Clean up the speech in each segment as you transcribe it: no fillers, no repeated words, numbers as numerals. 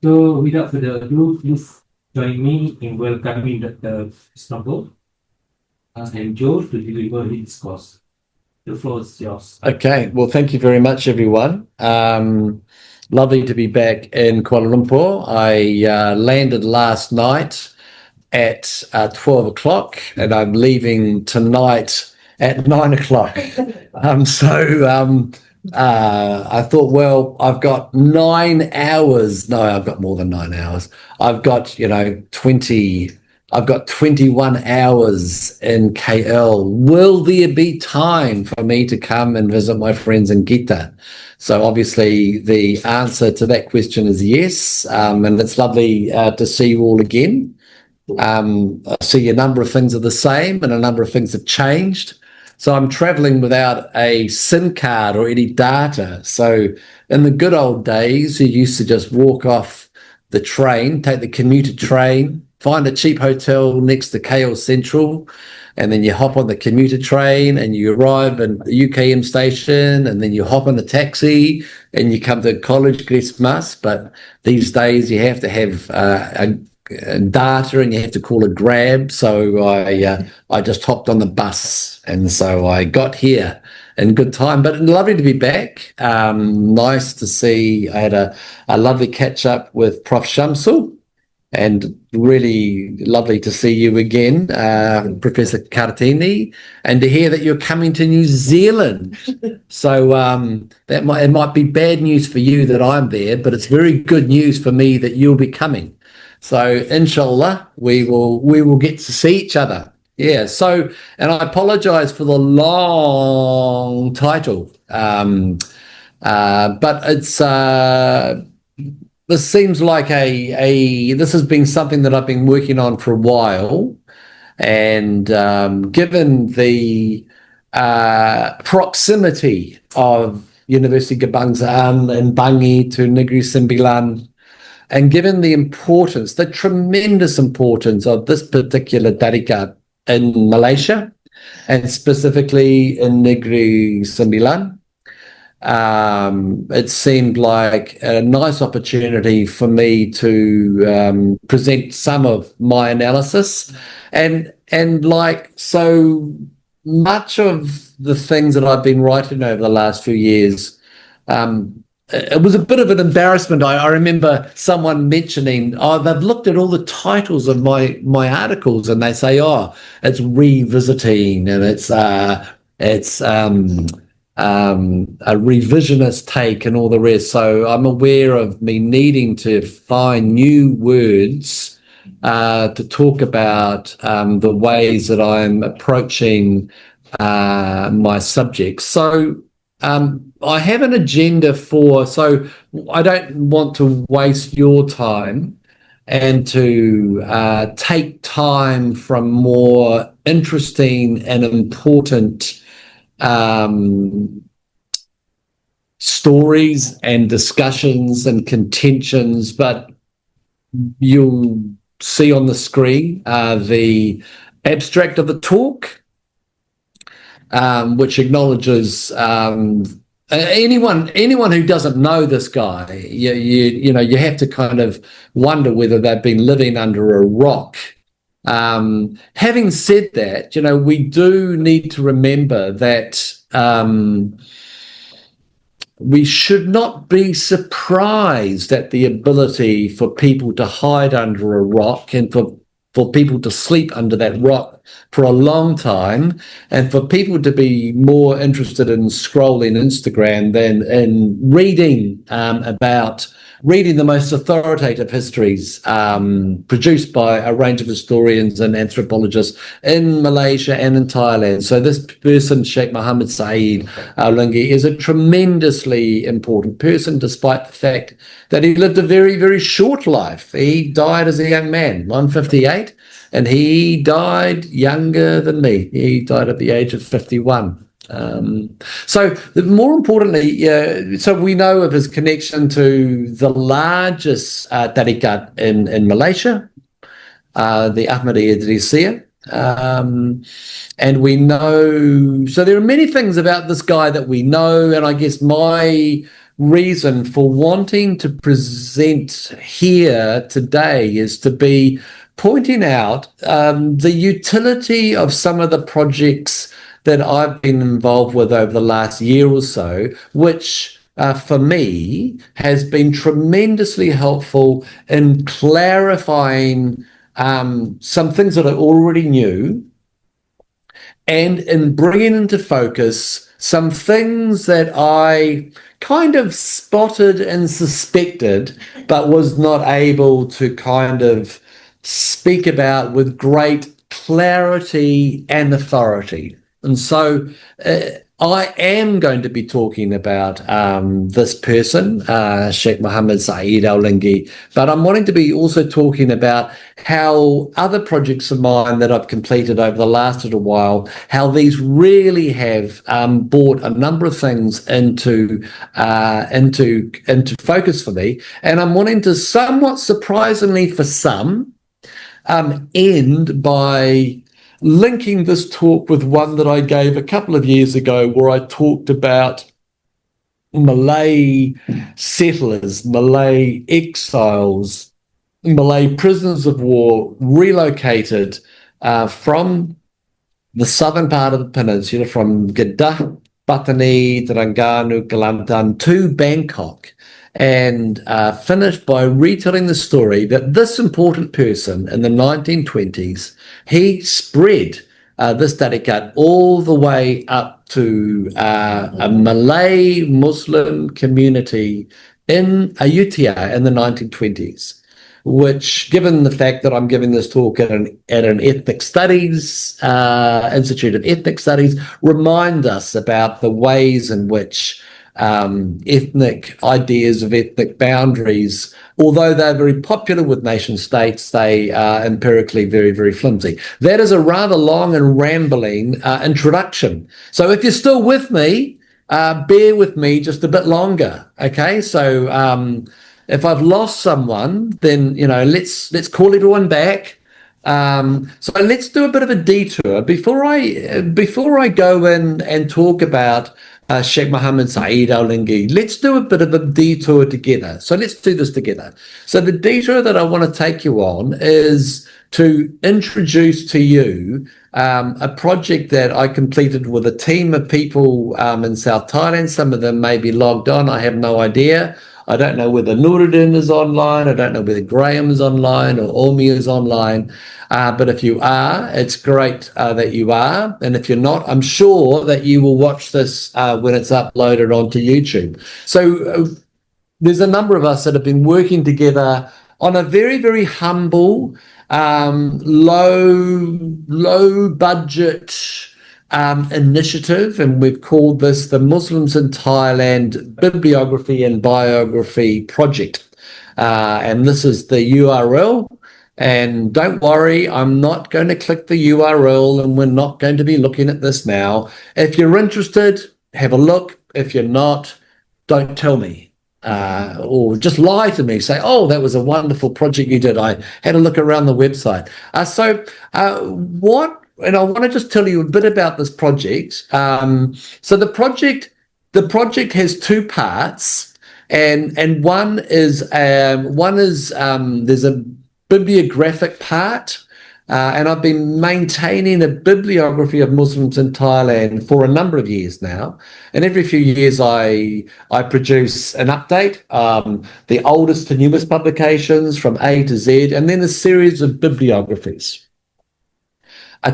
So without further ado, please join me in welcoming Dr. Snowball and Joll to deliver his discourse. The floor is yours. Okay, well, thank you very much, everyone. Lovely to be back in Kuala Lumpur. I landed last night at 12 o'clock and I'm leaving tonight at 9 o'clock. I thought, well, I've got 9 hours. No, I've got more than 9 hours. I've got 21 hours in KL. Will there be time for me to come and visit my friends in Gita? So obviously the answer to that question is yes. And it's lovely to see you all again. I see a number of things are the same and a number of things have changed. So I'm traveling without a SIM card or any data. So in the good old days, you used to just walk off the train, take the commuter train, find a cheap hotel next to KL Central, and then you hop on the commuter train and you arrive in the UKM station, and then you hop on a taxi and you come to College Christmas. But these days you have to have data and you have to call a Grab. So I just hopped on the bus, and so I got here in good time. But lovely to be back. Nice to see. I had a lovely catch up with Prof Shamsul, and really lovely to see you again, Professor Kartini, and to hear that you're coming to New Zealand. So it might be bad news for you that I'm there, but it's very good news for me that you'll be coming. So inshallah, we will get to see each other. Yeah. So, and I apologize for the long title, but it's this seems like this has been something that I've been working on for a while, and given the proximity of Universiti Kebangsaan and Bangi to Negeri Sembilan, and given the importance, the tremendous importance of this particular tariqa in Malaysia, and specifically in Negeri Sembilan, it seemed like a nice opportunity for me to present some of my analysis, and like so much of the things that I've been writing over the last few years, it was a bit of an embarrassment. I remember someone mentioning, they've looked at all the titles of my articles and they say, it's revisiting and it's a revisionist take and all the rest. So I'm aware of me needing to find new words to talk about the ways that I'm approaching my subjects. So I have an agenda so I don't want to waste your time and to take time from more interesting and important stories and discussions and contentions, but you'll see on the screen the abstract of the talk, which acknowledges anyone who doesn't know this guy, you have to kind of wonder whether they've been living under a rock. Having said that, we do need to remember that we should not be surprised at the ability for people to hide under a rock and for people to sleep under that rock for a long time, and for people to be more interested in scrolling Instagram than in reading the most authoritative histories produced by a range of historians and anthropologists in Malaysia and in Thailand. So this person, Shaykh Muhammad Saeed Al-Linggi, is a tremendously important person, despite the fact that he lived a very, very short life. He died as a young man, 158, and he died younger than me. He died at the age of 51. So more importantly, so we know of his connection to the largest tariqat in Malaysia, the Ahmadiyya-Idrisiyya, And we know, so there are many things about this guy that we know, and I guess my reason for wanting to present here today is to be pointing out the utility of some of the projects that I've been involved with over the last year or so, which for me has been tremendously helpful in clarifying some things that I already knew, and in bringing into focus some things that I kind of spotted and suspected, but was not able to kind of speak about with great clarity and authority. And so I am going to be talking about this person, Sheikh Mohammed Saeed Al-Linggi, but I'm wanting to be also talking about how other projects of mine that I've completed over the last little while, how these really have brought a number of things into focus for me. And I'm wanting to, somewhat surprisingly for some, end by linking this talk with one that I gave a couple of years ago, where I talked about Malay settlers, Malay exiles, Malay prisoners of war relocated from the southern part of the peninsula, from Kedah, Patani, Terengganu, Kelantan to Bangkok, and finished by retelling the story that this important person in the 1920s, he spread this tariqat all the way up to a Malay Muslim community in Ayutthaya in the 1920s, which, given the fact that I'm giving this talk at an ethnic studies, Institute of Ethnic Studies, remind us about the ways in which ethnic ideas of ethnic boundaries, although they're very popular with nation states, they are empirically very, very flimsy. That is a rather long and rambling introduction. So if you're still with me, bear with me just a bit longer. Okay, so if I've lost someone, then let's call everyone back. So let's do a bit of a detour before I go in and talk about Sheikh Mohammed Saeed Al-Linggi. Let's do a bit of a detour together. So let's do this together. So the detour that I want to take you on is to introduce to you a project that I completed with a team of people in South Thailand. Some of them may be logged on. I have no idea. I don't know whether Nuruddin is online. I don't know whether Graham is online or Ormi is online. But if you are, it's great that you are. And if you're not, I'm sure that you will watch this when it's uploaded onto YouTube. So there's a number of us that have been working together on a very, very humble, low budget initiative, and we've called this the Muslims in Thailand Bibliography and Biography Project. And this is the URL. And don't worry, I'm not going to click the URL, and we're not going to be looking at this now. If you're interested, have a look. If you're not, don't tell me. Or just lie to me. Say, oh, that was a wonderful project you did. I had a look around the website. And I want to just tell you a bit about this project. So the project has two parts, and one is there's a bibliographic part, and I've been maintaining a bibliography of Muslims in Thailand for a number of years now. And every few years I produce an update, the oldest to newest publications from A to Z, and then a series of bibliographies.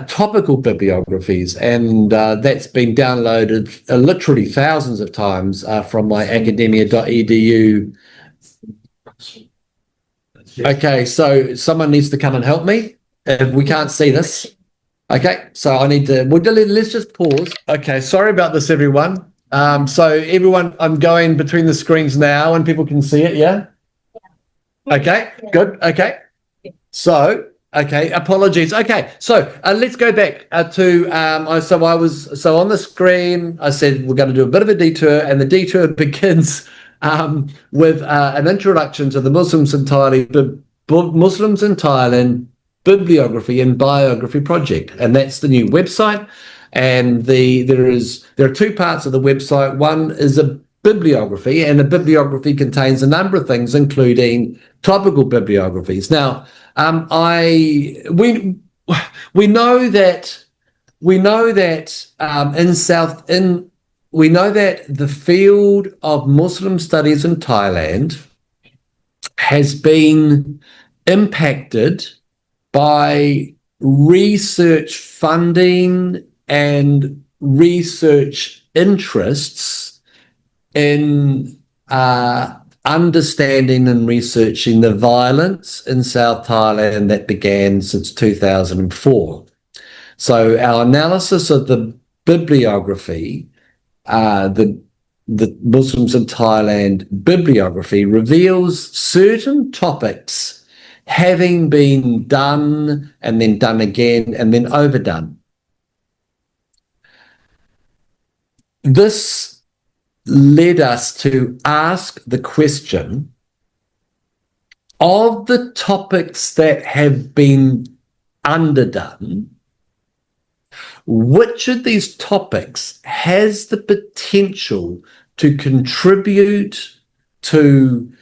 Topical bibliographies, and that's been downloaded literally thousands of times from my academia.edu. Okay, so someone needs to come and help me. We can't see this. Okay, so I need to, let's just pause. Okay, sorry about this, everyone. So everyone, I'm going between the screens now and people can see it, yeah? Okay, good, okay. So, okay, apologies. Okay, so let's go back to, so on the screen, I said we're going to do a bit of a detour, and the detour begins with an introduction to the Muslims in Thailand, Bibliography and Biography Project, and that's the new website. And there are two parts of the website. One is a bibliography, and a bibliography contains a number of things, including topical bibliographies. Now, we know that the field of Muslim studies in Thailand has been impacted by research funding and research interests in understanding and researching the violence in South Thailand that began since 2004. So our analysis of the bibliography, the Muslims in Thailand bibliography, reveals certain topics having been done and then done again and then overdone. This led us to ask the question, of the topics that have been underdone, which of these topics has the potential to contribute to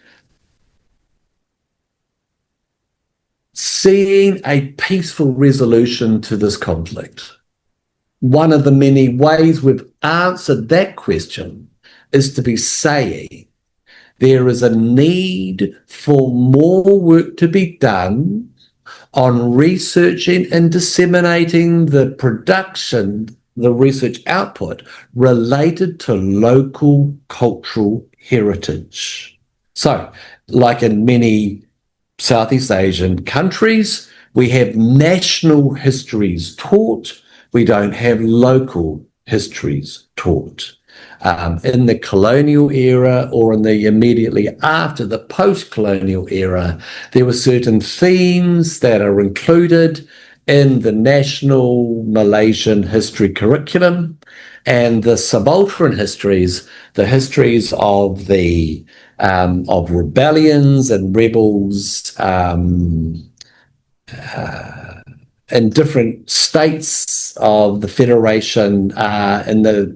seeing a peaceful resolution to this conflict? One of the many ways we've answered that question is to be saying there is a need for more work to be done on researching and disseminating the production, the research output related to local cultural heritage. So, like in many Southeast Asian countries, we have national histories taught. We don't have local histories taught. In the colonial era or in the immediately after the post-colonial era, there were certain themes that are included in the national Malaysian history curriculum, and the subaltern histories, the histories of the of rebellions and rebels in different states of the Federation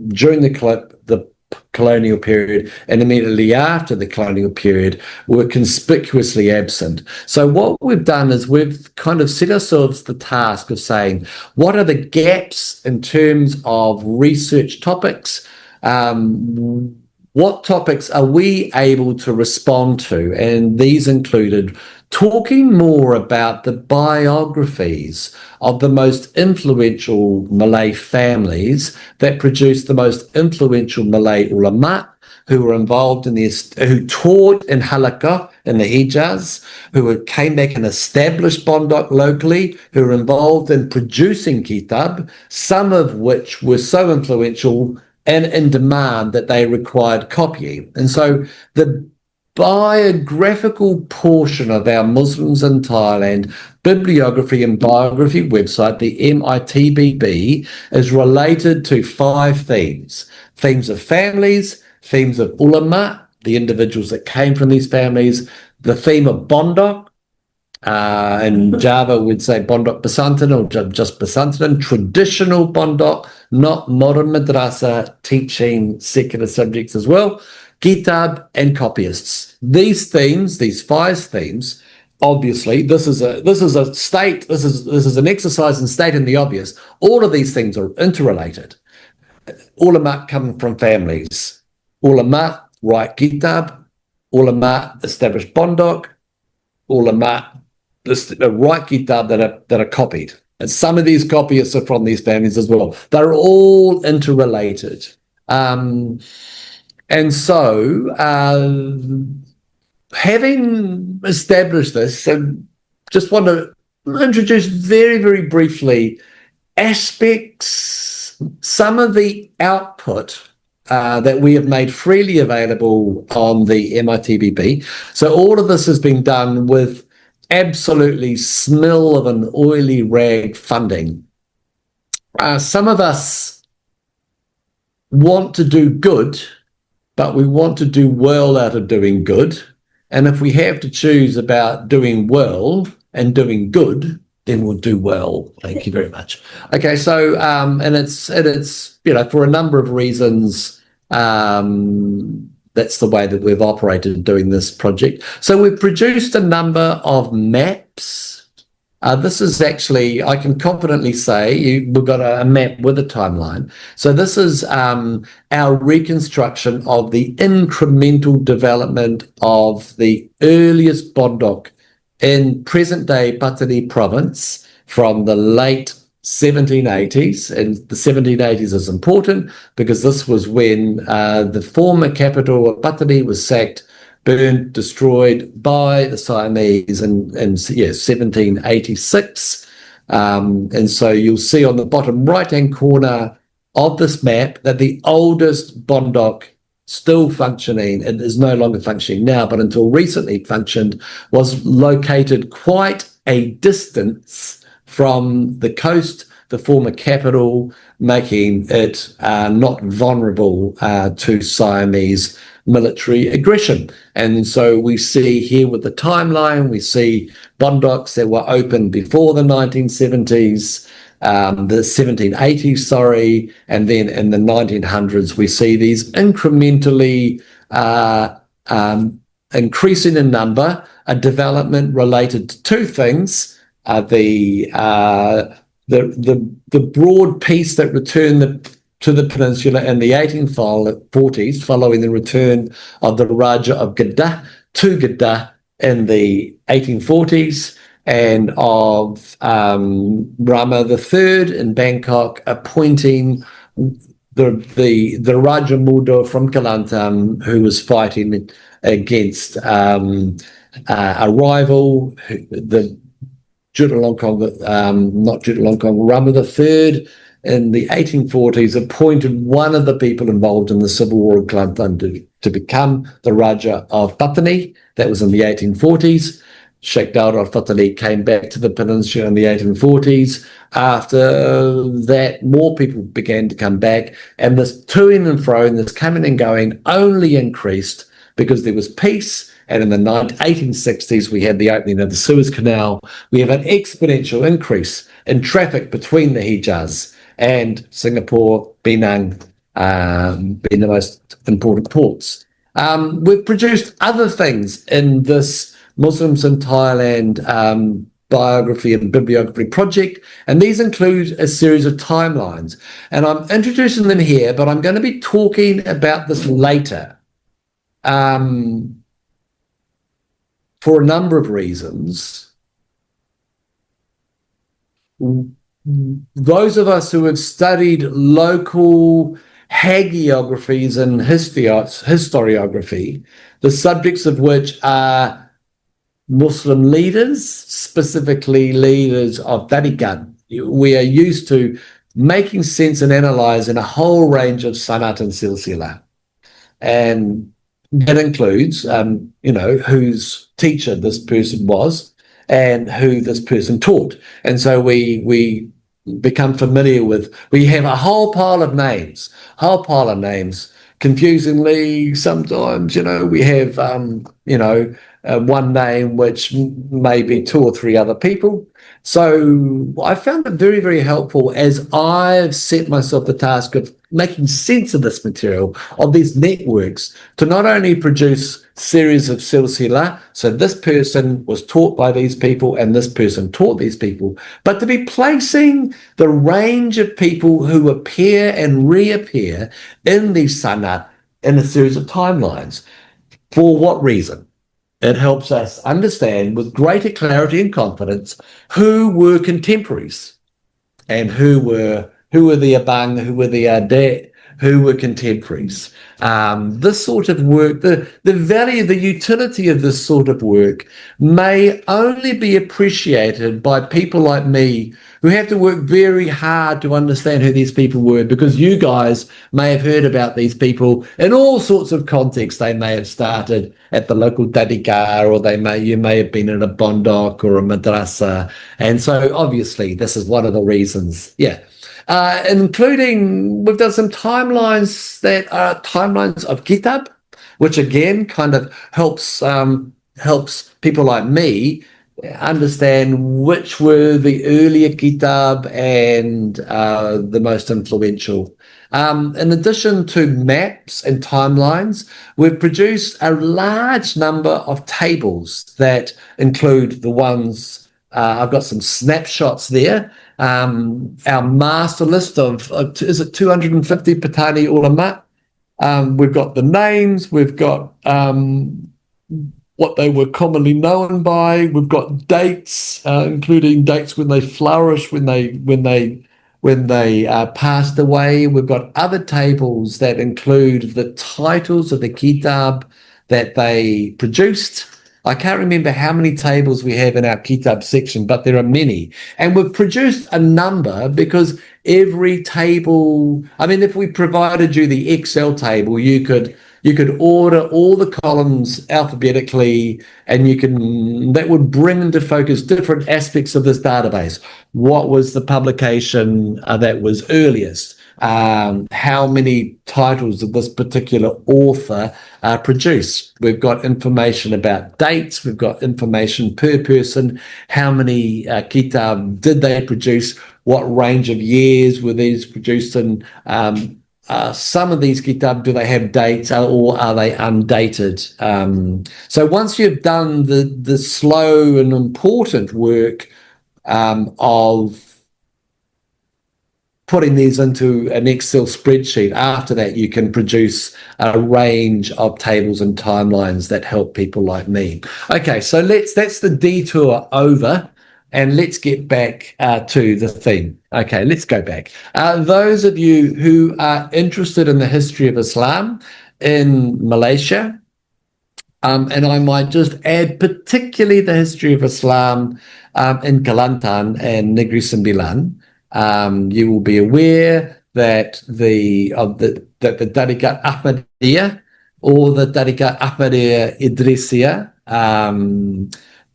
during the colonial period and immediately after the colonial period were conspicuously absent. So what we've done is we've kind of set ourselves the task of saying, what are the gaps in terms of research topics? What topics are we able to respond to? And these included talking more about the biographies of the most influential Malay families that produced the most influential Malay ulama who were involved in who taught in Halakah in the Hijaz, who came back and established Bondok locally, who were involved in producing kitab, some of which were so influential and in demand that they required copying. And so the biographical portion of our Muslims in Thailand bibliography and biography website, the MITBB, is related to 5 themes. Themes of families, themes of ulama, the individuals that came from these families, the theme of Bondok, and Java would say Bondok Pesantren or just Pesantren, traditional Bondok, not modern madrasa, teaching secular subjects as well, kitab and copyists. These themes, these 5 themes, obviously, this is an exercise in stating the obvious. All of these things are interrelated. Ulama come from families. Ulama write kitab. Ulama establish Bondok. Ulama write kitab that are copied. And some of these copyists are from these families as well. They're all interrelated. And so, having established this, I just want to introduce very, very briefly aspects, some of the output that we have made freely available on the MITBB. So all of this has been done with absolutely smill of an oily rag funding. Some of us want to do good, but we want to do well out of doing good. And if we have to choose about doing well and doing good, then we'll do well. Thank you very much. Okay, so and it's for a number of reasons. That's the way that we've operated doing this project. So we've produced a number of maps. This is actually, I can confidently say, we've got a map with a timeline. So this is our reconstruction of the incremental development of the earliest bondok in present-day Patani province from the late 1780s. And the 1780s is important because this was when the former capital of Patani was sacked, burned, destroyed by the Siamese in 1786. And so you'll see on the bottom right-hand corner of this map that the oldest bondok still functioning, it is no longer functioning now, but until recently functioned, was located quite a distance from the coast, the former capital, making it not vulnerable to Siamese military aggression. And so we see here with the timeline, we see bondoks that were opened before the 1970s, the 1780s, sorry, and then in the 1900s, we see these incrementally increasing in number, a development related to two things, the broad peace that returned to the peninsula in the 1840s, following the return of the Raja of Kedah to Kedah in the 1840s, and of Rama III in Bangkok appointing the Raja Muda from Kelantan, who was fighting against a rival, the Rama III in the 1840s appointed one of the people involved in the civil war in Kelantan to become the Raja of Patani. That was in the 1840s. Shaykh Dawud al-Fatali came back to the peninsula in the 1840s. After that, more people began to come back, and this toing and froing, this coming and going only increased because there was peace. And in the 1860s, we had the opening of the Suez Canal. We have an exponential increase in traffic between the Hijaz and Singapore, Penang, being the most important ports. We've produced other things in this Muslims in Thailand biography and bibliography project, and these include a series of timelines. And I'm introducing them here, but I'm going to be talking about this later for a number of reasons. Those of us who have studied local hagiographies and historiography, the subjects of which are Muslim leaders, specifically leaders of Tariqa, we are used to making sense and analysing a whole range of sanat and silsila. And that includes, whose teacher this person was and who this person taught. And so we become familiar with, we have a whole pile of names. Confusingly, sometimes, we have, one name which may be two or three other people. So I found it very, very helpful as I've set myself the task of making sense of this material, of these networks, to not only produce series of silsila, so this person was taught by these people and this person taught these people, but to be placing the range of people who appear and reappear in these sanat in a series of timelines. For what reason? It helps us understand with greater clarity and confidence who were contemporaries and who were the abang, who were the ade, who were contemporaries. This sort of work, the value, the utility of this sort of work may only be appreciated by people like me who have to work very hard to understand who these people were, because you guys may have heard about these people in all sorts of contexts. They may have started at the local tariqa, or you may have been in a bondok or a madrasa. And so obviously this is one of the reasons, including, we've done some timelines that are timelines of kitab, which again kind of helps people like me understand which were the earlier kitab and the most influential. In addition to maps and timelines, we've produced a large number of tables that include the ones, I've got some snapshots there. Our master list of is it 250 Patani ulama? We've got the names, we've got what they were commonly known by. We've got dates, including dates when they flourished, when they passed away. We've got other tables that include the titles of the kitab that they produced. I can't remember how many tables we have in our kitab section, but there are many. And we've produced a number because every table, I mean, if we provided you the Excel table, you could order all the columns alphabetically, and that would bring into focus different aspects of this database. What was the publication that was earliest? How many titles did this particular author produce? We've got information about dates. We've got information per person. How many kitab did they produce? What range of years were these produced in? Some of these kitab, do they have dates or are they undated? So once you've done the slow and important work of putting these into an Excel spreadsheet, after that you can produce a range of tables and timelines that help people like me. Okay, so that's the detour over, and let's get back to the theme. Okay, let's go back. Those of you who are interested in the history of Islam in Malaysia, and I might just add particularly the history of Islam in Kelantan and Negeri Sembilan, you will be aware that the Tariqa Ahmadiyya or the Tariqa Ahmadiyya-Idrisiyya,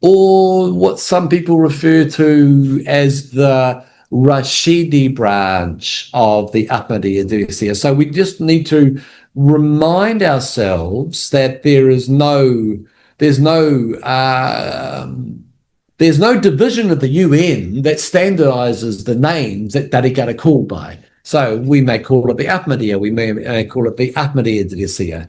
or what some people refer to as the Rashidi branch of the Ahmadiyya-Idrisiyya. So we just need to remind ourselves that there's no division of the UN that standardizes the names that Tariqa are called by. So we may call it the Ahmadiyya, we may call it the Ahmadiyya-Idrisiyya.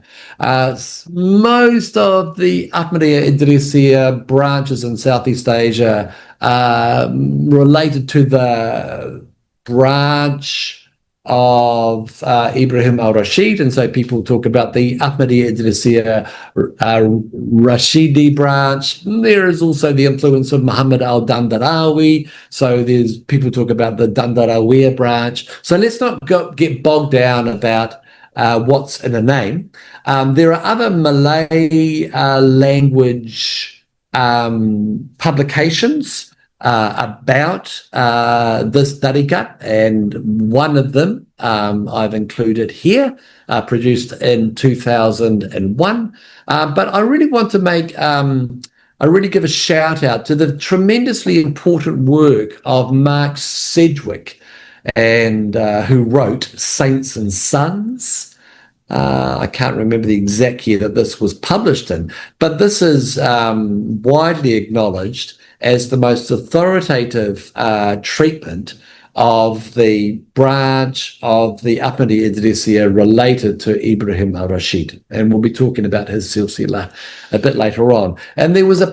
Most of the Ahmadiyya-Idrisiyya branches in Southeast Asia are related to the branch of Ibrahim al-Rashid, and so people talk about the Ahmadiyya-Idrisiyya Rashidi branch. There is also the influence of Muhammad al-Dandarawi, so there's people talk about the Dandarawiya branch. So let's not get bogged down about what's in a name. There are other Malay language publications about this tariqah, and one of them I've included here, produced in 2001. But I really want to give a shout out to the tremendously important work of Mark Sedgwick, and who wrote Saints and Sons. I can't remember the exact year that this was published in, but this is widely acknowledged as the most authoritative treatment of the branch of the Ahmadiyya-Idrisiyya related to Ibrahim al-Rashid. And we'll be talking about his silsila a bit later on. And there was a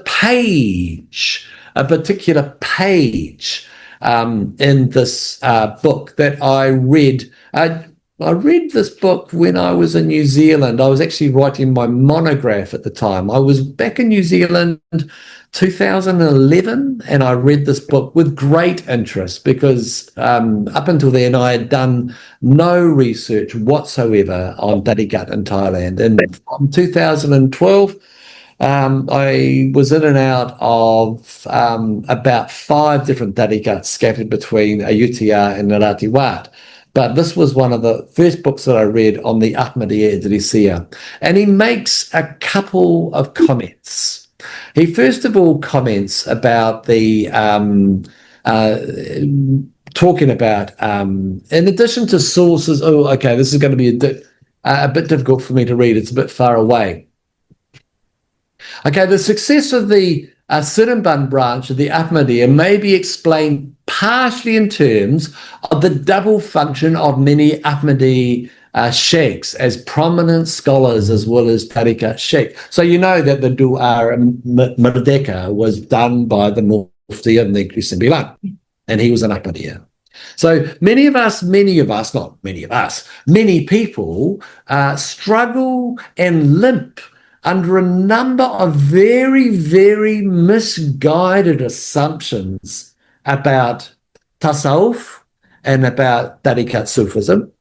particular page in this book that I read. I read this book when I was in New Zealand. I was actually writing my monograph at the time. I was back in New Zealand 2011, and I read this book with great interest because up until then I had done no research whatsoever on Tariqat in Thailand. And from 2012, I was in and out of about 5 different Tariqats scattered between Ayutthaya and Narathiwat. But this was one of the first books that I read on the Ahmadiyya-Idrisiyya. And he makes a couple of comments. He first of all comments about the talking about, in addition to sources, this is going to be a bit difficult for me to read. It's a bit far away. Okay, the success of the a Sirumban branch of the Ahmadiyya may be explained partially in terms of the double function of many Ahmadi sheikhs as prominent scholars as well as Tariqa sheikh. So you know that the Dua Merdeka was done by the Mufti of Negri Sembilan, and he was an Ahmadiyya. So many people struggle and limp under a number of very, very misguided assumptions about tasawwuf and about tariqat Sufism.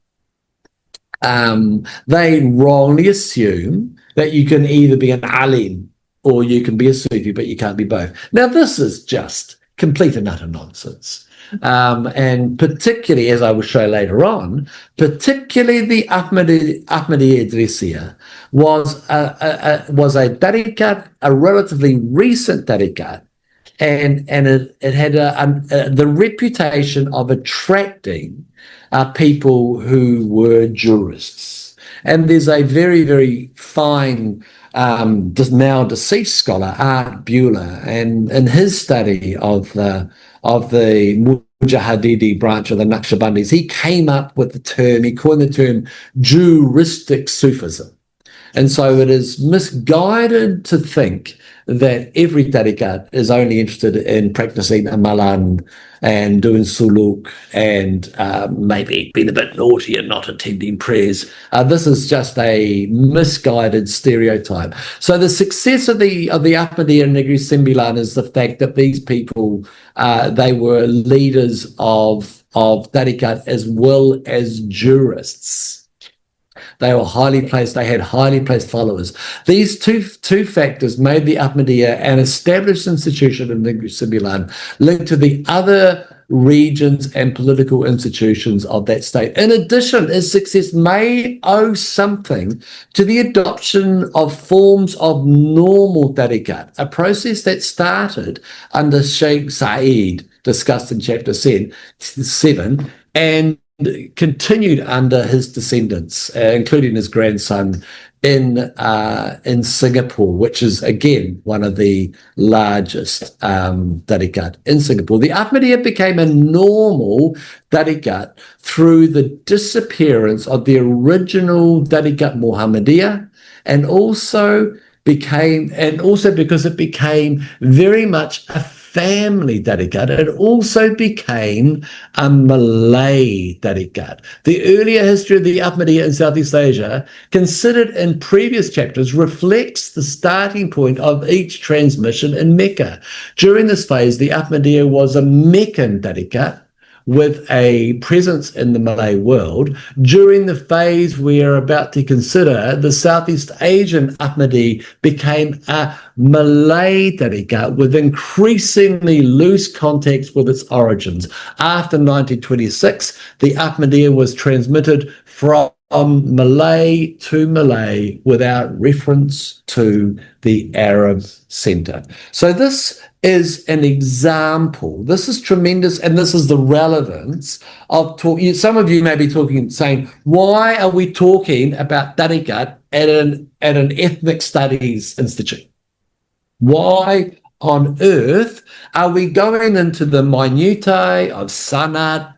They wrongly assume that you can either be an alim or you can be a Sufi, but you can't be both. Now, this is just complete and utter nonsense. And particularly, as I will show later on, particularly the Ahmadiyya-Idrisiyya was a tariqat, a relatively recent tariqat, and it had the reputation of attracting people who were jurists. And there's a very, very fine now deceased scholar, Art Bueller, and in his study of the Mujahideen branch of the Naqshbandis, he came up with the term, he coined the term juristic Sufism. And so it is misguided to think that every tariqat is only interested in practicing amalan and doing suluk and maybe being a bit naughty and not attending prayers. This is just a misguided stereotype. So the success of the Ahmadiyya and Negri Sembilan is the fact that these people, they were leaders of tariqat as well as jurists. They were highly placed. They had highly placed followers. These two factors made the Ahmadiyya an established institution in Negri Sembilan, linked to the other regions and political institutions of that state. In addition, its success may owe something to the adoption of forms of normal tariqat, a process that started under Shaykh Saeed, discussed in chapter 7, and continued under his descendants, including his grandson in Singapore, which is again one of the largest tariqat in Singapore. The Ahmadiyya became a normal tariqat through the disappearance of the original tariqat Muhammadiyya, and also because it became very much a family tariqat, it also became a Malay tariqat. The earlier history of the Ahmadiyya in Southeast Asia, considered in previous chapters, reflects the starting point of each transmission in Mecca. During this phase, the Ahmadiyya was a Meccan tariqat with a presence in the Malay world. During the phase we are about to consider, the Southeast Asian Ahmadi became a Malay tariqat with increasingly loose contacts with its origins. After 1926, the Ahmadiyya was transmitted from Malay to Malay without reference to the Arab centre. So this is an example. This is tremendous, and this is the relevance of talking. Some of you may be saying, why are we talking about tariqat at an ethnic studies institute? Why on earth are we going into the minutiae of sanad,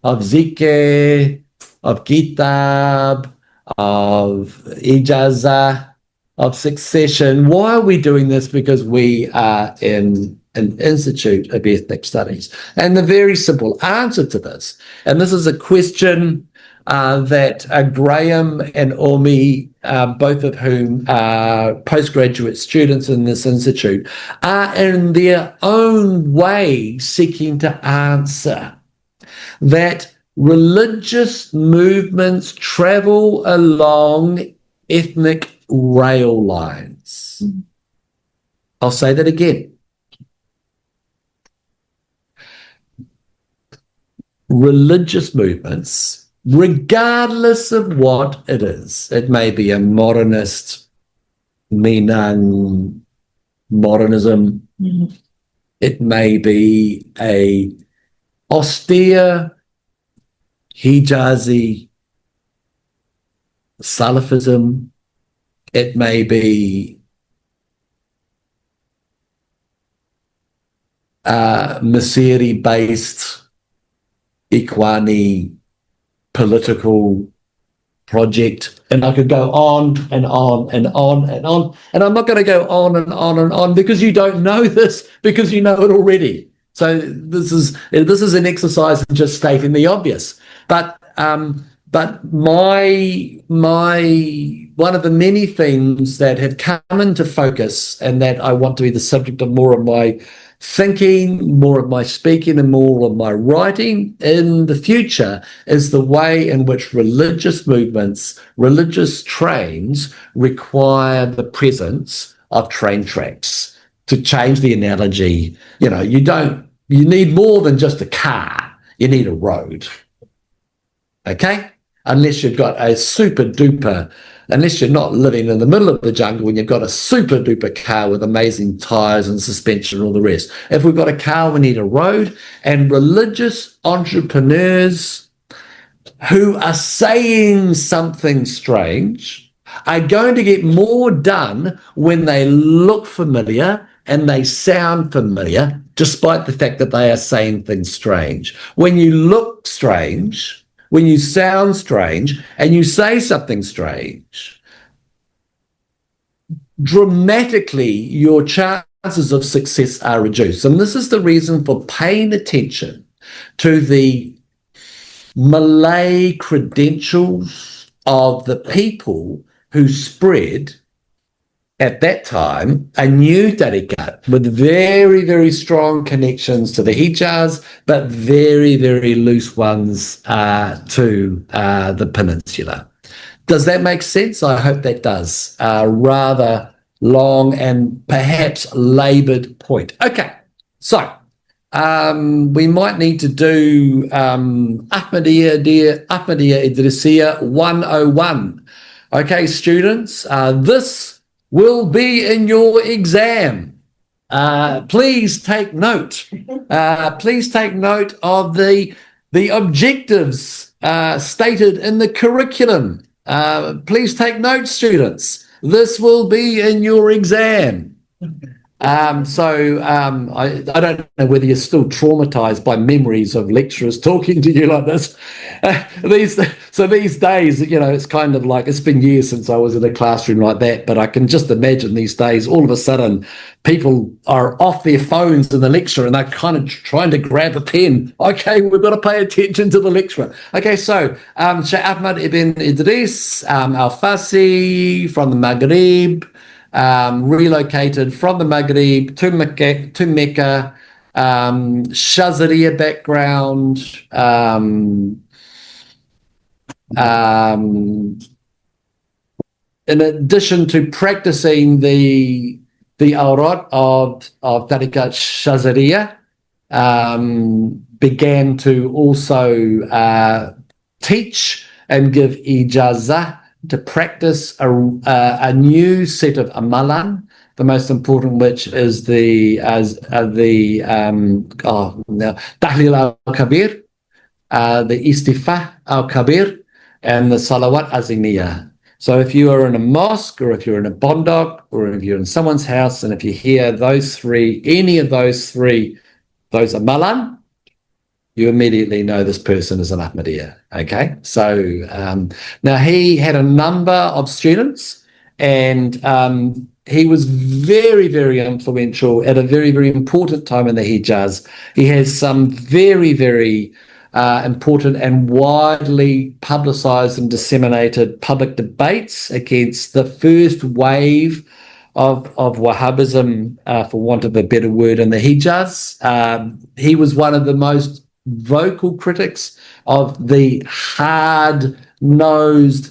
of zikr, of kitab, of ijazah, of succession? Why are we doing this? Because we are in an institute of ethnic studies. And the very simple answer to this, and this is a question that Graham and Omi, both of whom are postgraduate students in this institute, are in their own way seeking to answer, that religious movements travel along ethnic rail lines. I'll say that again. Religious movements, regardless of what it is, it may be a modernist, Minang modernism, it may be a austere Hijazi Salafism, it may be Masiri-based Ikhwani political project, and I could go on and on and on and on, and I'm not going to go on and on and on because you don't know this, because you know it already. So this is an exercise in just stating the obvious. But my one of the many themes that have come into focus and that I want to be the subject of more of my thinking, more of my speaking, and more of my writing in the future is the way in which religious movements, religious trains require the presence of train tracks. To change the analogy, you need more than just a car, you need a road. Okay? Unless you've got a super duper, unless you're not living in the middle of the jungle and you've got a super duper car with amazing tires and suspension and all the rest. If we've got a car, we need a road. And religious entrepreneurs who are saying something strange are going to get more done when they look familiar and they sound familiar, despite the fact that they are saying things strange. When you look strange, when you sound strange, and you say something strange, dramatically your chances of success are reduced. And this is the reason for paying attention to the Malay credentials of the people who spread at that time a new Tariqa with very, very strong connections to the Hijaz, but very, very loose ones to the peninsula. Does that make sense? I hope that does. Rather long and perhaps laboured point. Okay, so we might need to do Ahmadiyya-Idrisiyya 101. Okay, students, this will be in your exam. Please take note. Please take note of the objectives stated in the curriculum. Please take note, students. This will be in your exam. I don't know whether you're still traumatized by memories of lecturers talking to you like this. These days, it's kind of like, it's been years since I was in a classroom like that, but I can just imagine these days, all of a sudden, people are off their phones in the lecture and they're kind of trying to grab a pen. Okay, we've got to pay attention to the lecturer. Okay, so Shaykh Ahmad ibn Idris Al-Fasi from the Maghrib, relocated from the Maghrib to Mecca, Shazariya background, in addition to practicing the awrad of Tariqa Shazariya, began to also teach and give ijazah to practice a new set of amalan, the most important which is the Tahlil al-Kabir, the Istighfar al-Kabir, and the Salawat Azimiyah. So if you are in a mosque, or if you're in a bondok, or if you're in someone's house, and if you hear any of those amalan, you immediately know this person is an Ahmadiyya. Okay, so now he had a number of students, and he was very, very influential at a very, very important time in the Hijaz. He has some very, very important and widely publicized and disseminated public debates against the first wave of Wahhabism, for want of a better word, in the Hijaz. He was one of the most vocal critics of the hard-nosed,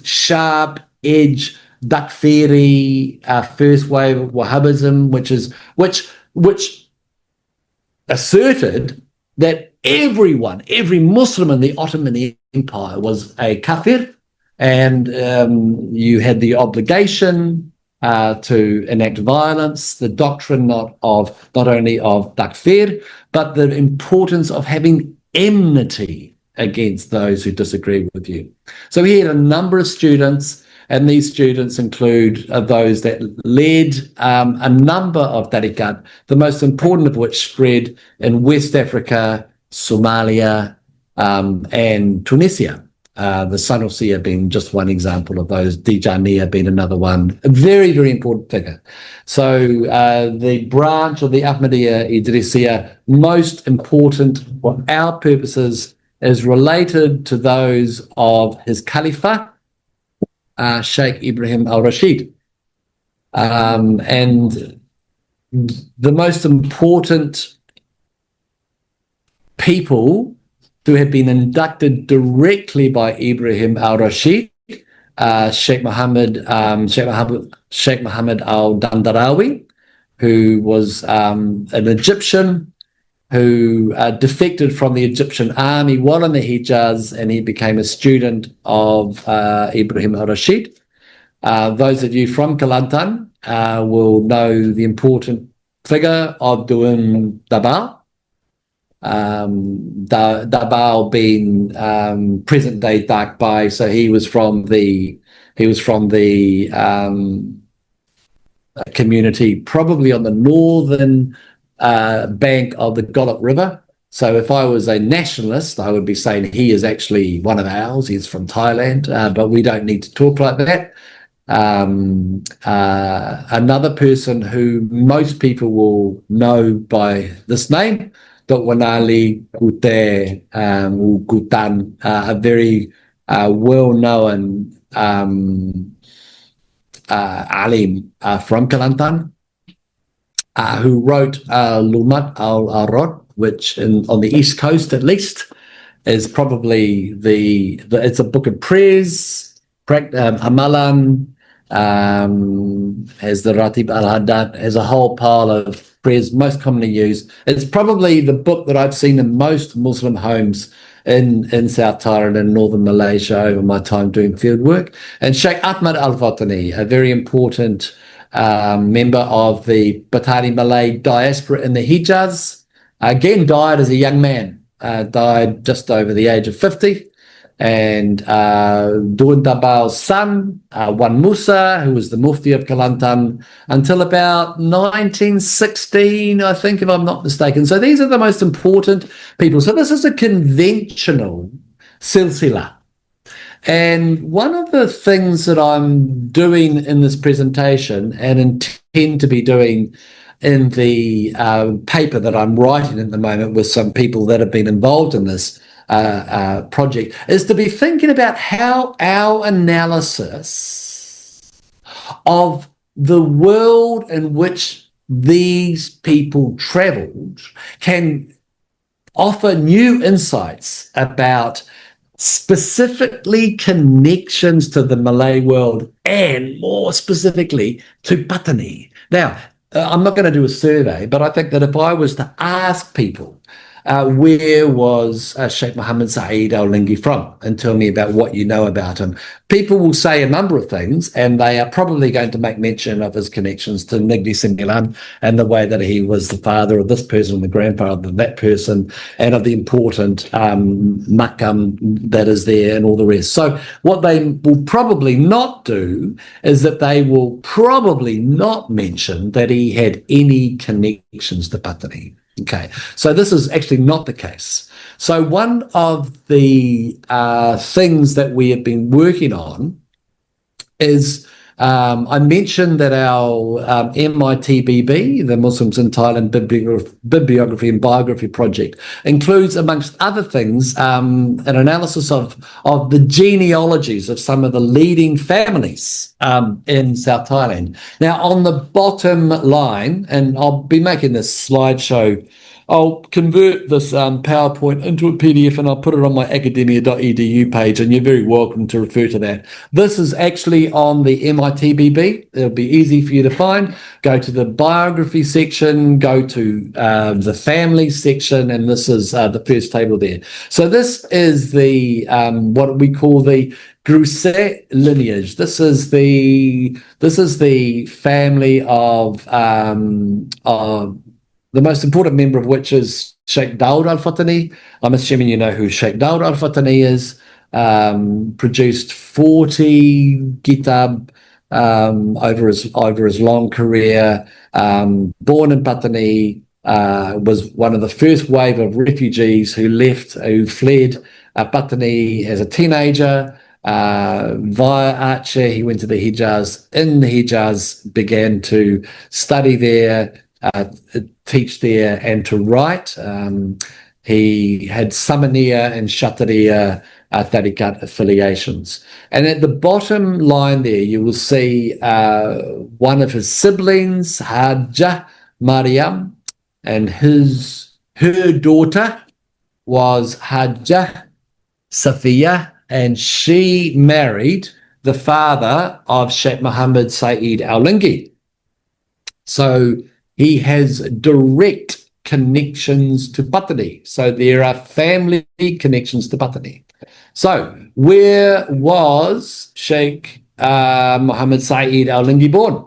sharp-edged Takfiri first wave of Wahhabism, which asserted that every Muslim in the Ottoman Empire was a kafir, and you had the obligation to enact violence, the doctrine not only of takfir, but the importance of having enmity against those who disagree with you. So he had a number of students, And these students include those that led a number of Tariqa, the most important of which spread in West Africa, Somalia, and Tunisia. The Sanusiya being just one example of those, Tijaniya being another one, a very, very important figure. So the branch of the Ahmadiyya-Idrisiyya, most important for our purposes, is related to those of his Caliph, Shaykh Ibrahim al-Rashid. And the most important people who have been inducted directly by Ibrahim al-Rashid, Sheikh Mohammed al-Dandarawi, who was an Egyptian who defected from the Egyptian army while in the Hijaz, and he became a student of Ibrahim al-Rashid. Those of you from Kelantan will know the important figure of Duan Dabal. Dabal being present day Dark Bai, so he was from the community probably on the northern bank of the Golok River. So if I was a nationalist, I would be saying he is actually one of ours. He's from Thailand, but we don't need to talk like that. Another person who most people will know by this name, Wanali Kute Kutan, a very well-known alim from Kelantan, who wrote Lumat al-Arad, which on the East Coast at least is probably it's a book of prayers, Amalan, has the Ratib al-Haddad, has a whole pile of prayers most commonly used. It's probably the book that I've seen in most Muslim homes in South Thailand and northern Malaysia over my time doing field work. And Sheikh Ahmad al-Fatani, a very important member of the Batani Malay diaspora in the Hijaz, again died as a young man, died just over the age of 50. And Duan Dabal's son, Wan Musa, who was the Mufti of Kelantan until about 1916, I think, if I'm not mistaken. So these are the most important people. So this is a conventional silsila. And one of the things that I'm doing in this presentation and intend to be doing in the paper that I'm writing at the moment with some people that have been involved in this project is to be thinking about how our analysis of the world in which these people traveled can offer new insights about specifically connections to the Malay world and more specifically to Patani. Now, I'm not going to do a survey, but I think that if I was to ask people, where was Sheikh Mohammed Saeed Al-Linggi from? And tell me about what you know about him. People will say a number of things, and they are probably going to make mention of his connections to Negri Sembilan and the way that he was the father of this person, the grandfather of that person, and of the important makam that is there and all the rest. So what they will probably not do is that they will probably not mention that he had any connections to Patani. Okay, so this is actually not the case. So one of the things that we have been working on is I mentioned that our MITBB, the Muslims in Thailand Bibliography and Biography Project, includes, amongst other things, an analysis of the genealogies of some of the leading families in South Thailand. Now, on the bottom line, and I'll be making this slideshow, I'll convert this PowerPoint into a PDF and I'll put it on my academia.edu page, and you're very welcome to refer to that. This is actually on the MITBB. It'll be easy for you to find. Go to the biography section, go to the family section, and this is the first table there. So this is the what we call the Gruset lineage. This is the family of the most important member of which is Sheikh Daud Al-Fatani. I'm assuming you know who Sheikh Daud Al-Fatani is. produced 40 kitab over his long career. Born in Patani, was one of the first wave of refugees who fled Patani as a teenager. Via Aceh, he went to the Hijaz. In the Hijaz, began to study there, teach there, and to write. He had Samaniya and Shatariya Tariqa affiliations. And at the bottom line there, you will see one of his siblings, Hajjah Mariam, and her daughter was Hajjah Safiya, and she married the father of Sheikh Mohammed Saeed Al-Linggi. So he has direct connections to Patani. So there are family connections to Patani. So where was Sheikh Mohammed Saeed Al-Linggi born?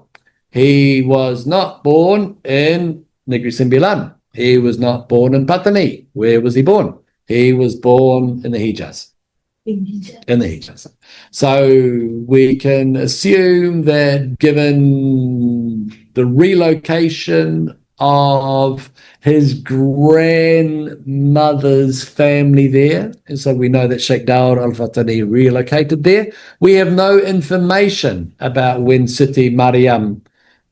He was not born in Negeri Sembilan. He was not born in Patani. Where was he born? He was born in the Hijaz. In the Hijaz. So we can assume that given the relocation of his grandmother's family there, and so we know that Sheikh Dawud Al-Fatani relocated there. We have no information about when Siti Mariam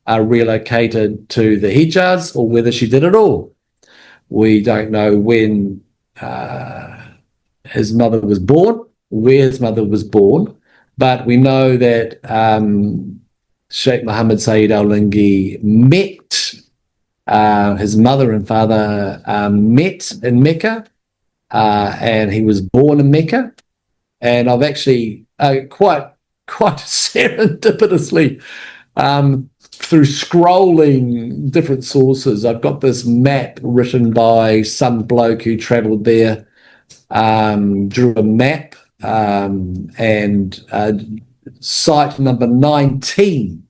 relocated to the Hijaz or whether she did at all. We don't know when his mother was born, where his mother was born, but we know that Sheikh Mohammed Saeed Al-Linggi met his mother and father met in Mecca, and he was born in Mecca. And I've actually quite serendipitously, through scrolling different sources, I've got this map written by some bloke who travelled there, drew a map, and site number 19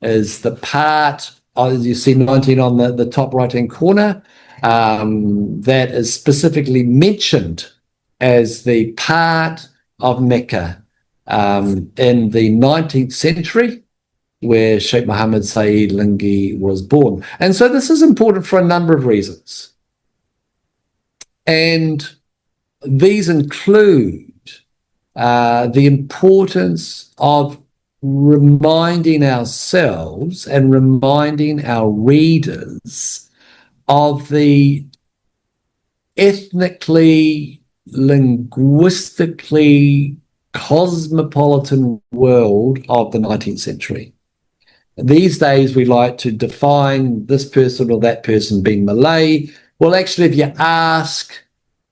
is the part, as you see 19 on the top right-hand corner, that is specifically mentioned as the part of Mecca in the 19th century where Sheikh Mohammed Saeed Linggi was born. And so this is important for a number of reasons. And these include the importance of reminding ourselves and reminding our readers of the ethnically, linguistically cosmopolitan world of the 19th century. These days, we like to define this person or that person being Malay. Well, actually, if you ask,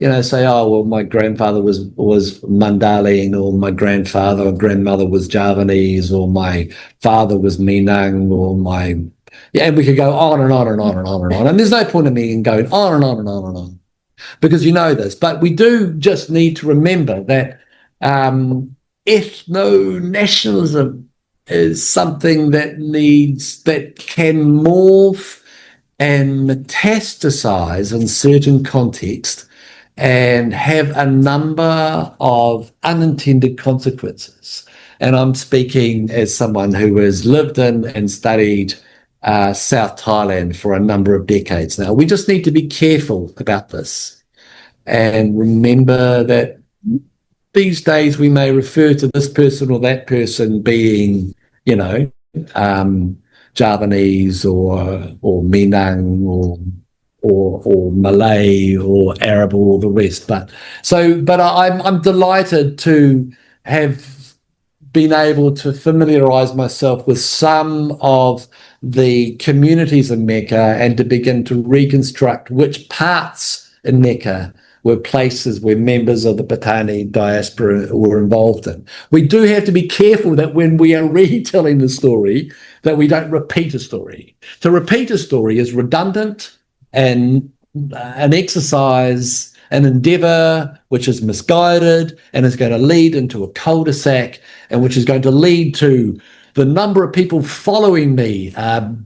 say, oh, well, my grandfather was Mandalay, or my grandfather or grandmother was Javanese, or my father was Minang, and we could go on and on and on and on and on. And there's no point in me in going on and on and on and on, because you know this. But we do just need to remember that ethno-nationalism is something that can morph and metastasize in certain contexts and have a number of unintended consequences. And I'm speaking as someone who has lived in and studied South Thailand for a number of decades now. We just need to be careful about this and remember that these days we may refer to this person or that person being, Javanese or Minang or Malay or Arab or the rest. But I'm delighted to have been able to familiarize myself with some of the communities in Mecca and to begin to reconstruct which parts in Mecca were places where members of the Patani diaspora were involved in. We do have to be careful that when we are retelling the story, that we don't repeat a story. To repeat a story is redundant and an exercise, an endeavour which is misguided and is going to lead into a cul-de-sac, and which is going to lead to the number of people following me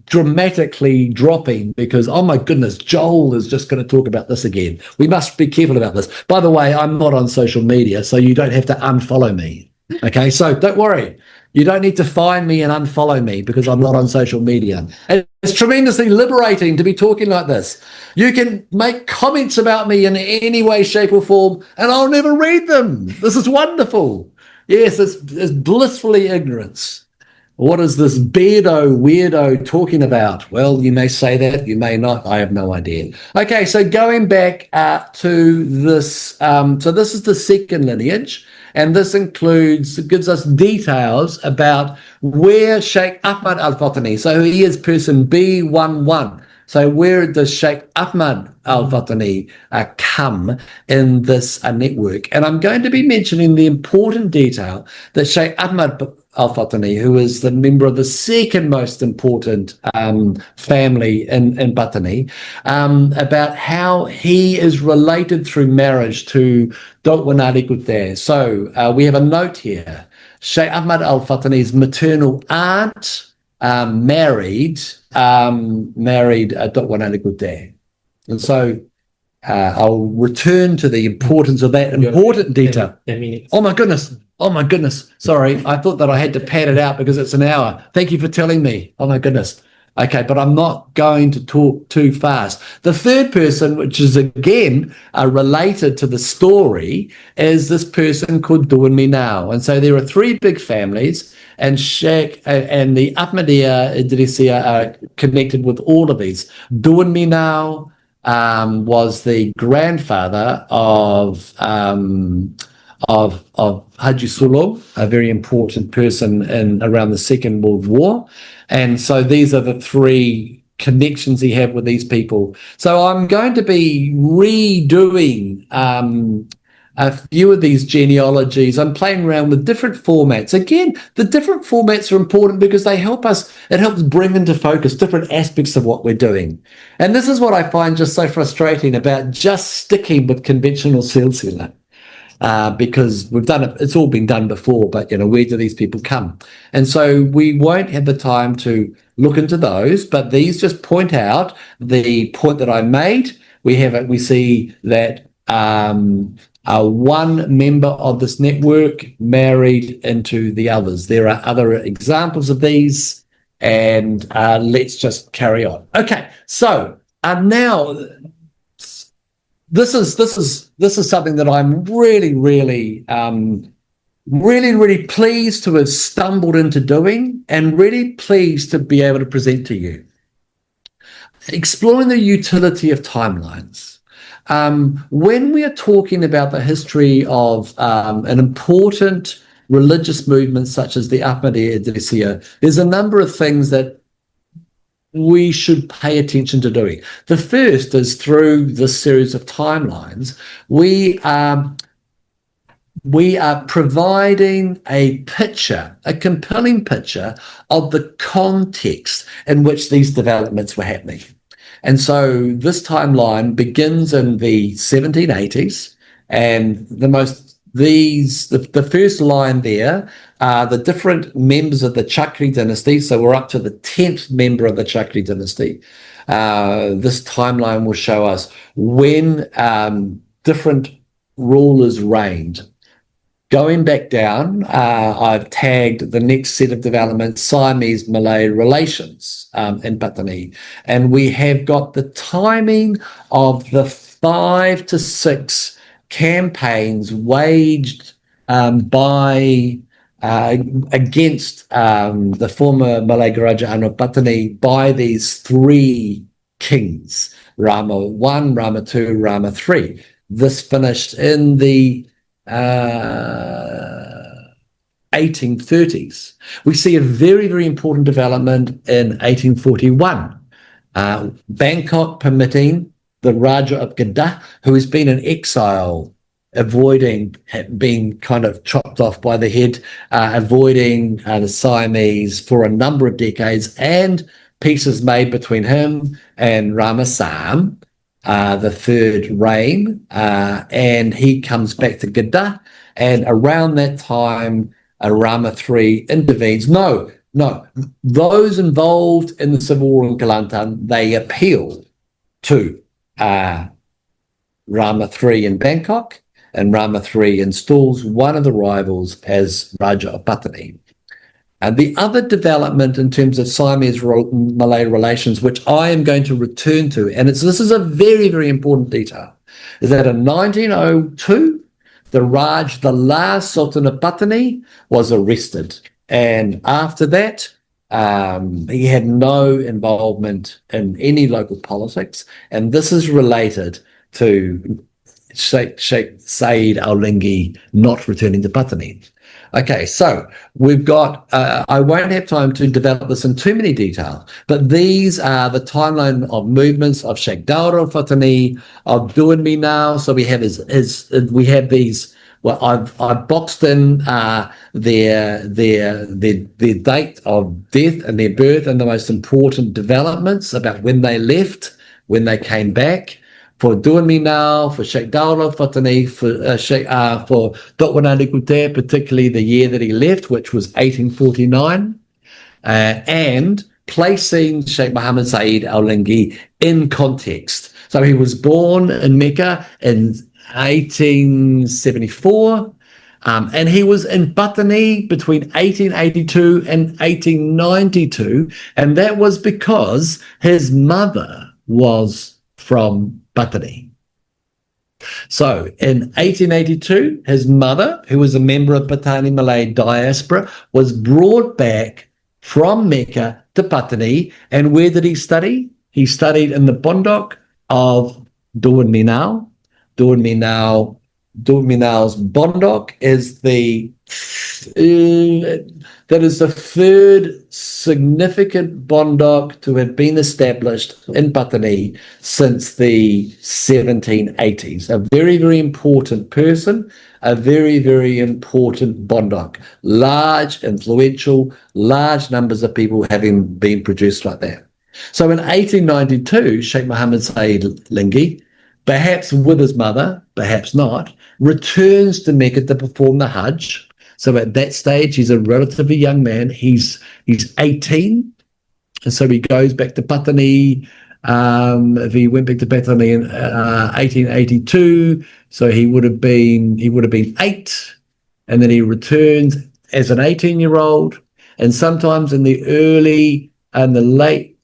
dramatically dropping because, oh my goodness, Joel is just going to talk about this again. We must be careful about this. By the way, I'm not on social media, so you don't have to unfollow me. Okay, so don't worry. You don't need to find me and unfollow me because I'm not on social media. And it's tremendously liberating to be talking like this. You can make comments about me in any way, shape, or form, and I'll never read them. This is wonderful. Yes, it's blissfully ignorance. What is this weirdo talking about? Well, you may say that, you may not. I have no idea. Okay, so going back to this, so this is the second lineage, and this gives us details about where Shaykh Ahmad Al-Fatani, so he is person B11. So where does Shaykh Ahmad Al-Fatani come in this network? And I'm going to be mentioning the important detail that Shaykh Ahmad Al-Fatani, who is the member of the second most important family in Batani, about how he is related through marriage to Dot Wanadi Kutte. So we have a note here. Shaykh Ahmad Al-Fatani's maternal aunt married Dot Wanadi Kutte. And so I'll return to the importance of that important detail. 10 minutes. Oh my goodness. Oh my goodness. Sorry. I thought that I had to pad it out because it's an hour. Thank you for telling me. Oh my goodness. Okay, but I'm not going to talk too fast. The third person, which is again related to the story, is this person called Duan Minau. And so there are three big families, and Shaykh and the Ahmadiyya-Idrisiyya are connected with all of these. Duan Minau was the grandfather of Haji Sulu, a very important person around the Second World War. And so these are the three connections he had with these people. So I'm going to be redoing a few of these genealogies. I'm playing around with different formats. Again, the different formats are important because they help us, it helps bring into focus different aspects of what we're doing. And this is what I find just so frustrating about just sticking with conventional silsila. Because we've done it, it's all been done before, but where do these people come? And so we won't have the time to look into those, but these just point out the point that I made. We see that one member of this network married into the others. There are other examples of these, and let's just carry on. Okay, so now this is something that I'm really pleased to have stumbled into doing, and really pleased to be able to present to you. Exploring the utility of timelines. When we are talking about the history of an important religious movement such as the Ahmadiyya-Idrisiyya, there's a number of things that we should pay attention to doing. The first is through this series of timelines, we are providing a picture, a compelling picture of the context in which these developments were happening. And so this timeline begins in the 1780s, and the first line there are the different members of the Chakri dynasty. So we're up to the 10th member of the Chakri dynasty. This timeline will show us when different rulers reigned. Going back down, I've tagged the next set of developments, Siamese-Malay relations in Patani. And we have got the timing of the 5 to 6 campaigns waged against the former Malay Kerajaan of Patani by these three kings, Rama I, Rama II, Rama III. This finished in the 1830s. We see a very important development in 1841. Bangkok permitting the Raja of Kedah, who has been in exile, avoiding being kind of chopped off by the head, avoiding the Siamese for a number of decades, and peace is made between him and Ramasam, the third reign, and he comes back to Kedah, and around that time Rama III intervenes. No, No, those involved in the civil war in Kelantan, they appealed to Rama III in Bangkok, and Rama III installs one of the rivals as Raja of Patani. And the other development in terms of Siamese-Malay relations, which I am going to return to, and this is a very, very important detail, is that in 1902, the last Sultan of Patani, was arrested. And after that, he had no involvement in any local politics. And this is related to Sheikh Said Al-Linggi not returning to Patani. Okay, so we've got, I won't have time to develop this in too many detail, but these are the timeline of movements of Sheikh Daura of Fatani, of Doing Me Now. So we have we have these, well, I've boxed in their date of death and their birth and the most important developments about when they left, when they came back. For Doing Me Now, for Sheikh Daura Fatani, for Dr. Wanandi Kute, particularly the year that he left, which was 1849, and placing Sheikh Muhammad Said Al-Linggi in context. So he was born in Mecca in 1874, and he was in Patani between 1882 and 1892, and that was because his mother was from Patani. So in 1882, his mother, who was a member of Patani Malay diaspora, was brought back from Mecca to Patani. And where did he study? He studied in the Pondok of Doing Me Now. Doing Me Now's Pondok is that is the third significant Pondok to have been established in Patani since the 1780s. A very, very important person, a very, very important Pondok. Large, influential, large numbers of people having been produced like that. So in 1892, Sheikh Muhammad Said Linggi, perhaps with his mother, perhaps not, returns to Mecca to perform the Hajj. So at that stage, he's a relatively young man. He's 18, and so he goes back to Patani. If he went back to Patani in 1882, so he would have been 8, and then he returns as an 18-year-old. And sometimes in the late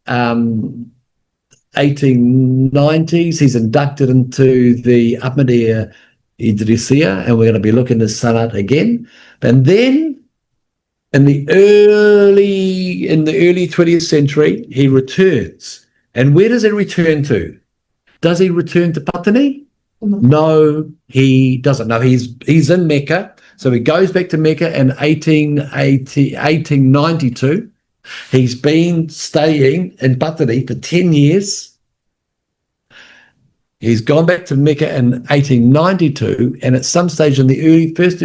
1890s, he's inducted into the Ahmadiyya-Idrisiyya, and we're going to be looking at Sanat again. And then in the early 20th century, he returns. And where does he return to? Does he return to Patani? No, he doesn't. No, he's in Mecca. So he goes back to Mecca in 1892. He's been studying in Patani for 10 years. He's gone back to Mecca in 1892, and at some stage in the early first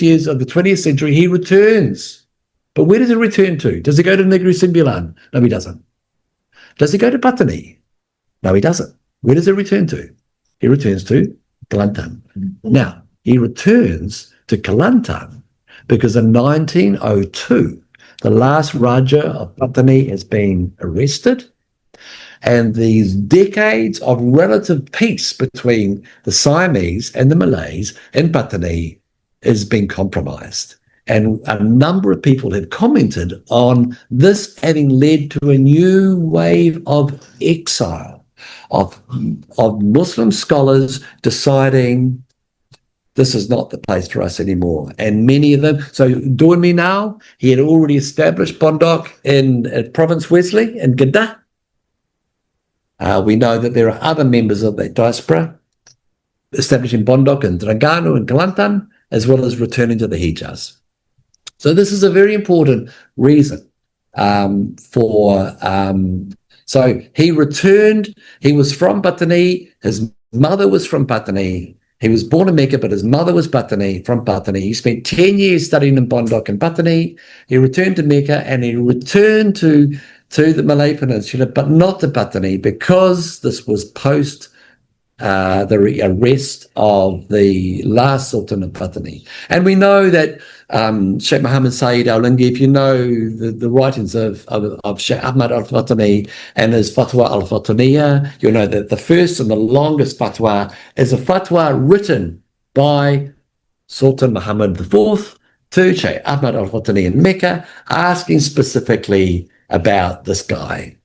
years of the 20th century, he returns. But where does he return to? Does he go to Negeri Sembilan? No, he doesn't. Does he go to Patani? No, he doesn't. Where does he return to? He returns to Kelantan. Now, he returns to Kelantan because in 1902, the last Raja of Patani has been arrested, and these decades of relative peace between the Siamese and the Malays in Patani is being compromised. And a number of people have commented on this having led to a new wave of exile, of Muslim scholars deciding this is not the place for us anymore. And many of them, so Doing Me Now, he had already established Pondok in Province Wesley in Kedah. We know that there are other members of that diaspora establishing Pondok in Terengganu and Kelantan, as well as returning to the Hijaz. So this is a very important reason so he returned. He was from Patani. His mother was from Patani. He was born in Mecca, but his mother was from Patani. He spent 10 years studying in Pondok in Patani. He returned to Mecca, and he returned to the Malay Peninsula, but not to Patani, because this was post the arrest of the last Sultan of Patani. And we know that Sheikh Muhammad Sayyid Al-Linggi, if you know the writings of Sheikh Ahmad Al-Fatani and his Fatwa Al-Fataniyya, you'll know that the first and the longest fatwa is a fatwa written by Sultan Muhammad IV to Shaykh Ahmad Al-Fatani in Mecca, asking specifically about this guy.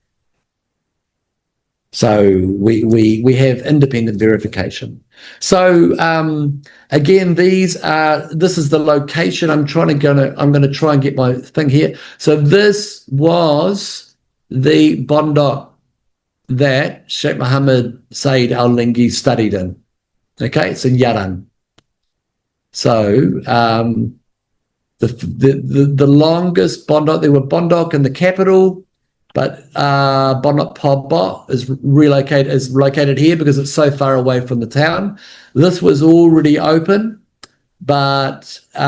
So we have independent verification. So again, this is the location. I'm going to try and get my thing here. So this was the Bondok that Sheikh Muhammad Sayyid Al-Linggi studied in. Okay, it's in Yaran. So the longest Bondok, there were Bondok in the capital, but Bondok Pobot is located here because it's so far away from the town. This was already open, but these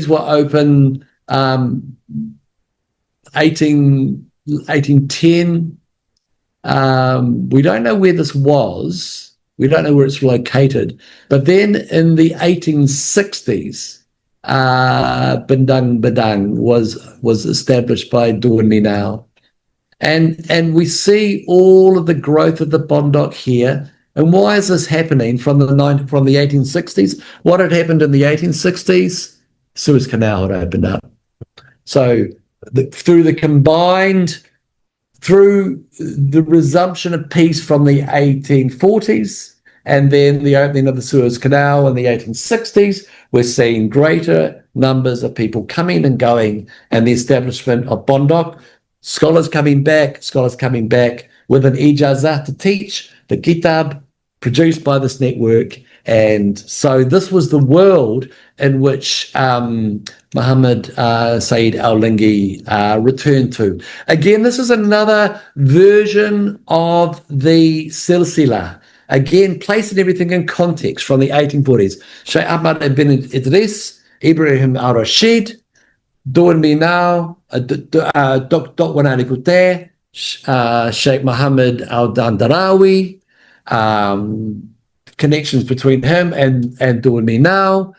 were open 1810. We don't know where this was. We don't know where it's located. But then in the 1860s, Bindang Bedang was established by Duan Minau. And we see all of the growth of the Bondok here. And why is this happening from the 1860s? What had happened in the 1860s? Suez Canal had opened up. So through the resumption of peace from the 1840s and then the opening of the Suez Canal in the 1860s, we're seeing greater numbers of people coming and going, and the establishment of Bondok, scholars coming back with an ijazah to teach the kitab produced by this network. And so this was the world in which Muhammad Sayyid Al-Linggi returned to. Again, this is another version of the silsila. Again, placing everything in context from the 1840s. Shaykh Ahmad ibn Idris, Ibrahim al-Rashid, Duan Minau, Dr. Ali Qutay, Sheikh Muhammad al-Dandarawi, connections between him and Duan Minau,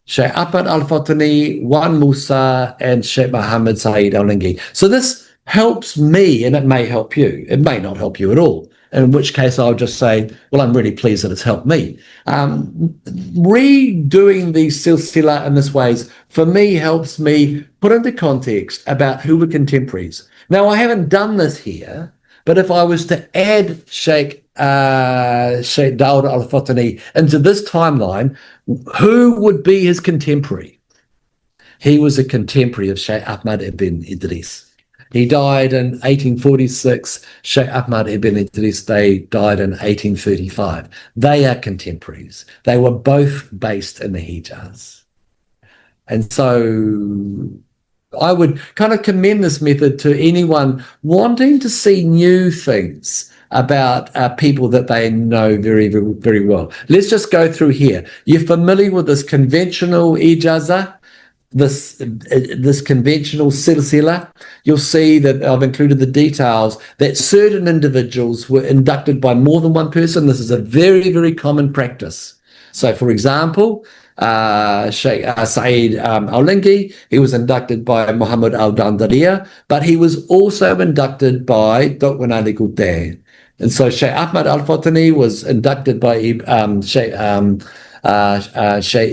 Sheikh Ahmad Al-Fatani, Wan Musa, and Sheikh Muhammad Sayyid Al-Linggi. So this helps me, and it may help you. It may not help you at all, in which case I'll just say, well, I'm really pleased that it's helped me. Redoing these silsila in this ways, for me, helps me put into context about who were contemporaries. Now, I haven't done this here, but if I was to add Sheikh Dawud Al-Fatani into this timeline, who would be his contemporary? He was a contemporary of Shaykh Ahmad ibn Idris. He died in 1846. Shaykh Ahmad ibn Idris, they died in 1835. They are contemporaries. They were both based in the Hijaz. And so I would kind of commend this method to anyone wanting to see new things about people that they know very, very, very well. Let's just go through here. You're familiar with this conventional ijazah, this conventional silsila. You'll see that I've included the details that certain individuals were inducted by more than one person. This is a very, very common practice. So, for example, Sheikh Sayyid Al-Linggi, he was inducted by Muhammad al-Dandariya, but he was also inducted by Dr. Ali Qutay. And so Sheikh Ahmad Al-Fatani was inducted by Sheikh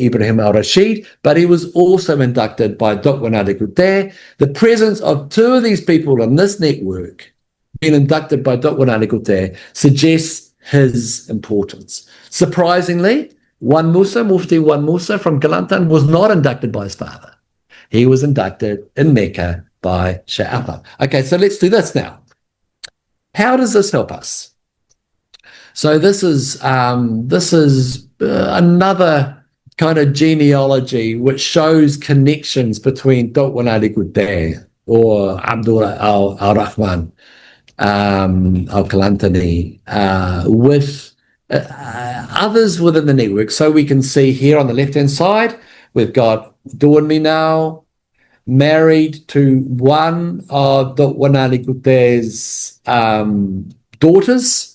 Ibrahim al-Rashid, but he was also inducted by Dr. Ali Qutay. The presence of two of these people in this network being inducted by Dr. Ali Qutay suggests his importance. Surprisingly, Mufti Wan Musa from Kelantan was not inducted by his father. He was inducted in Mecca by Shaykh Ahmad. Okay, so let's do this now. How does this help us? So this is another kind of genealogy which shows connections between Dr. Ali Qutay or Abdullah al-Rahman al-Kalantani with others within the network. So we can see here on the left-hand side, we've got Duan Minau married to one of Dr. Ali Qutay's daughters.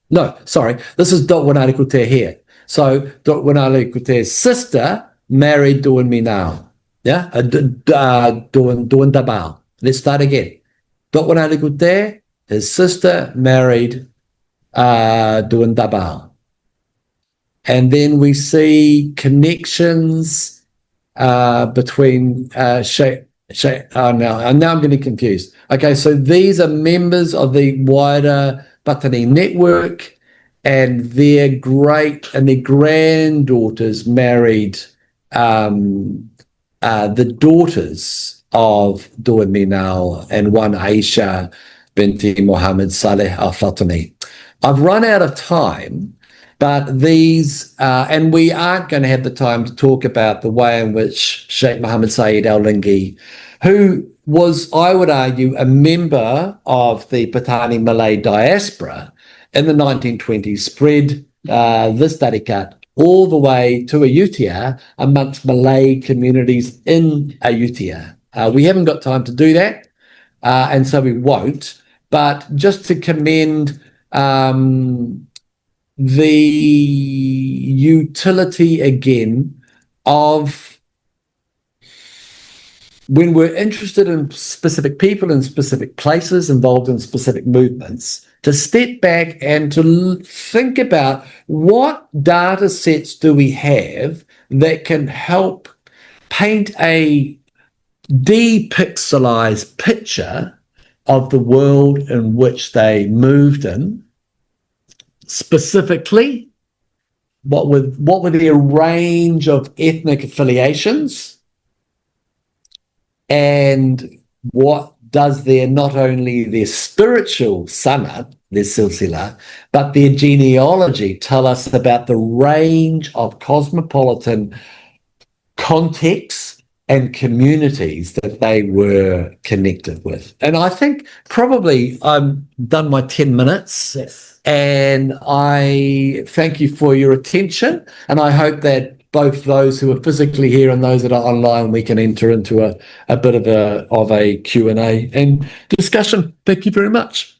No, sorry, this is Dr. Ali Qutay here. So Tuan Ali Kute's sister married Tuan Minau. Yeah, Tuan Dabao. Let's start again. Tuan Ali Kute, his sister married Tuan Dabao. And then we see connections between Shaykh. Now I'm getting confused. Okay, so these are members of the wider Patani network, and their granddaughters married the daughters of Dua Minal and one Aisha binti Muhammad Saleh al-Fatimi. I've run out of time, but these, and we aren't going to have the time to talk about the way in which Sheikh Mohammed Saeed Al-Linggi, who was, I would argue, a member of the Patani Malay diaspora in the 1920s, spread this tariqat all the way to Ayutthaya amongst Malay communities in Ayutthaya. We haven't got time to do that, and so we won't. But just to commend the utility again of, when we're interested in specific people in specific places involved in specific movements, to step back and to think about what data sets do we have that can help paint a depixelized picture of the world in which they moved in. Specifically, what were their range of ethnic affiliations, and what does their, not only their spiritual sanad, their silsila, but their genealogy tell us about the range of cosmopolitan contexts and communities that they were connected with. And I think probably I'm done my 10 minutes. Yes. And I thank you for your attention. And I hope that both those who are physically here and those that are online, we can enter into a bit of a Q&A and discussion. Thank you very much.